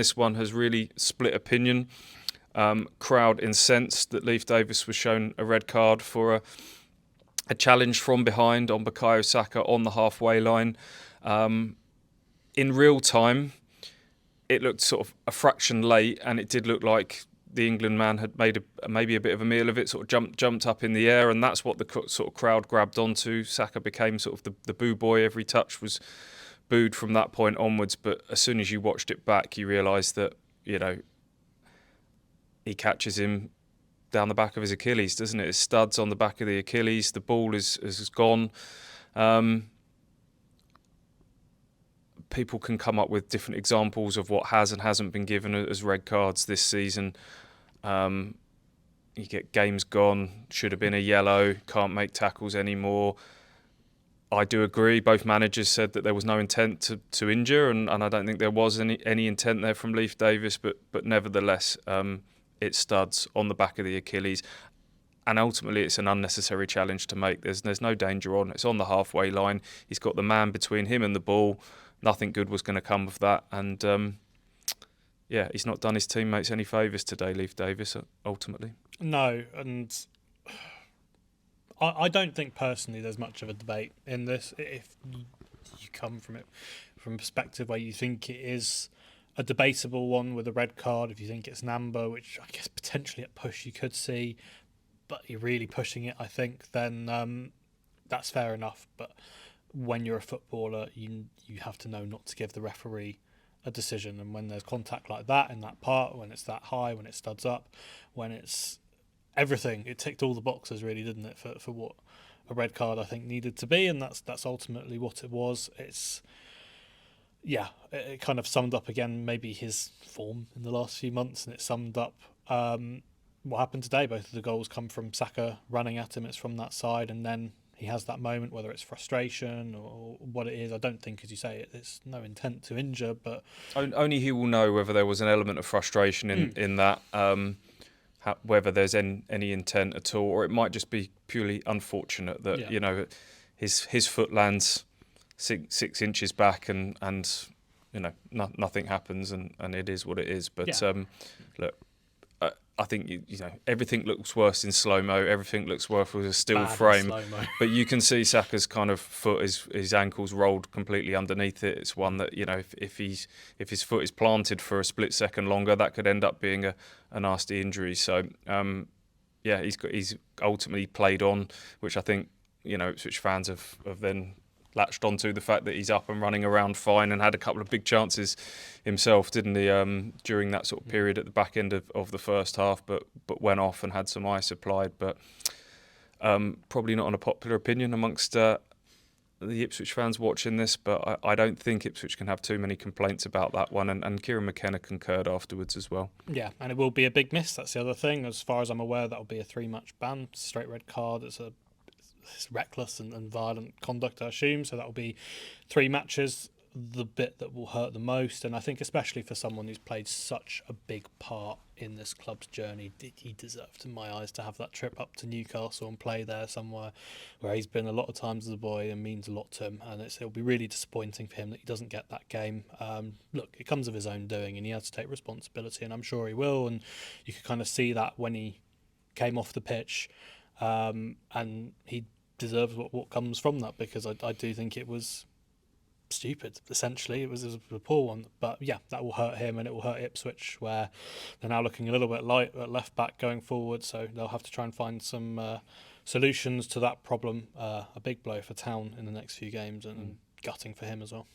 This one has really split opinion. Crowd incensed that Leif Davis was shown a red card for a challenge from behind on Bukayo Saka on the halfway line. In real time, it looked sort of a fraction late, and it did look like the England man had made maybe a bit of a meal of it, sort of jumped up in the air, and that's what the sort of crowd grabbed onto. Saka became sort of the boo boy. Every touch was booed from that point onwards. But as soon as you watched it back, you realised that, he catches him down the back of his Achilles, doesn't it? His studs on the back of the Achilles. The ball is gone. People can come up with different examples of what has and hasn't been given as red cards this season. You get games gone, should have been a yellow, can't make tackles anymore. I do agree, both managers said that there was no intent to injure, and I don't think there was any intent there from Leif Davis, but nevertheless, it studs on the back of the Achilles. And ultimately, it's an unnecessary challenge to make. There's no danger on. It's on the halfway line. He's got the man between him and the ball. Nothing good was going to come of that. And, he's not done his teammates any favours today, Leif Davis, ultimately. No, and I don't think personally there's much of a debate in this. If you come from it from a perspective where you think it is a debatable one with a red card, if you think it's an amber, which I guess potentially at push you could see, but you're really pushing it, I think, then that's fair enough. But when you're a footballer, you have to know not to give the referee a decision. And when there's contact like that in that part, when it's that high, when it studs up, when it's everything, it ticked all the boxes, really, didn't it, for what a red card I think needed to be, and that's ultimately what it was. It kind of summed up again maybe his form in the last few months, and it summed up what happened today. Both of the goals come from Saka running at him. It's from that side, and then he has that moment, whether it's frustration or what it is. I don't think, as you say, it's no intent to injure, but only he will know whether there was an element of frustration in that, whether there's any intent at all, or it might just be purely unfortunate that his foot lands 6 inches back and nothing happens, and it is what it is. But look, I think everything looks worse in slow-mo. Everything looks worse with a still frame. But you can see Saka's kind of foot, his ankles rolled completely underneath it. It's one that if his foot is planted for a split second longer, that could end up being a nasty injury. So he's ultimately played on, which I think Ipswich fans have then latched onto the fact that he's up and running around fine, and had a couple of big chances himself, didn't he, during that sort of period at the back end of the first half, but went off and had some ice applied. But probably not an unpopular opinion amongst the Ipswich fans watching this, but I don't think Ipswich can have too many complaints about that one, and Kieran McKenna concurred afterwards as well. Yeah, and it will be a big miss, that's the other thing. As far as I'm aware, that'll be a 3-match ban, straight red card. It's reckless and violent conduct, I assume, so that will be 3 matches. The bit that will hurt the most, and I think especially for someone who's played such a big part in this club's journey, he deserved, in my eyes, to have that trip up to Newcastle and play there somewhere where he's been a lot of times as a boy and means a lot to him, and it'll be really disappointing for him that he doesn't get that game. Look, it comes of his own doing, and he has to take responsibility, and I'm sure he will, and you could kind of see that when he came off the pitch, and he deserves what comes from that, because I do think it was stupid, essentially. It was a poor one, but that will hurt him, and it will hurt Ipswich, where they're now looking a little bit light at left back going forward, so they'll have to try and find some solutions to that problem. A big blow for Town in the next few games, and gutting for him as well.